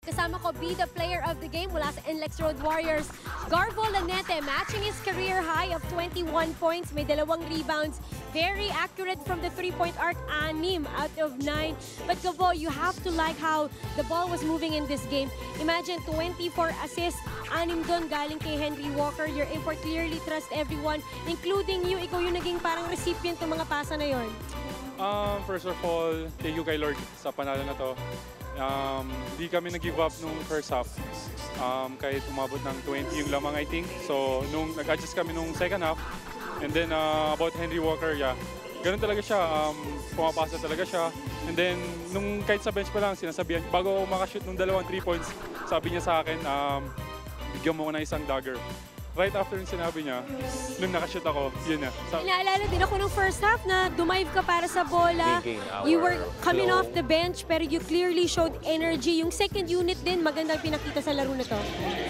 Kasama ko, be the player of the game mula sa NLEX Road Warriors. Garvo Lanete, matching his career high of 21 points, may 2 rebounds. Very accurate from the three-point arc, 6 out of 9. But Gabo, you have to like how the ball was moving in this game. Imagine 24 assists, 6 doon galing kay Henry Walker. Your import clearly trust everyone, including you. Ikaw yung naging parang recipient ng mga pasa na yon. First of all, thank you kay Lord sa panalo na to. Di kami nag-give up nung first half. Kahit umabot ng 20 yung lamang, I think. So, nung nag-adjust kami nung second half, and then about Henry Walker, yeah, ganun talaga siya. Pumapasa talaga siya. And then, nung kahit sa bench pa lang, sinasabihan, bago ako makashoot nung 2 3 points, sabi niya sa akin, bigyan mo ko ng isang dagger. Right after yung sinabi niya, nung nakashoot ako, yun na. Naalala din ako nung first half na dumive ka para sa bola. You were coming off the bench pero you clearly showed energy. Yung second unit din, magandang pinakita sa laro na to.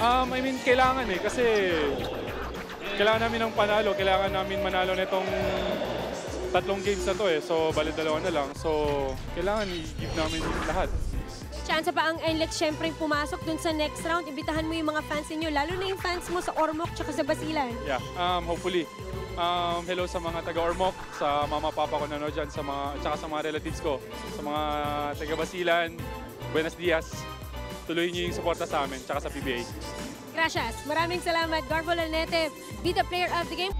I mean, kailangan kasi kailangan namin ng panalo. Kailangan namin manalo nitong 3 games na to eh. So, bali 2 na lang. So, kailangan i-give namin lahat. Chance pa ang NLEX syempre pumasok dun sa next round. Imbitahan mo yung mga fans ninyo, lalo na yung fans mo sa Ormoc tsaka sa Basilan. Yeah, hopefully. Hello sa mga taga-Ormoc, sa mama-papa ko na dyan, tsaka sa mga relatives ko, sa mga taga-Basilan, Buenos Dias. Tuloy niyo yung suporta sa amin, tsaka sa PBA. Gracias. Maraming salamat, Garvo Lanete, be the player of the game.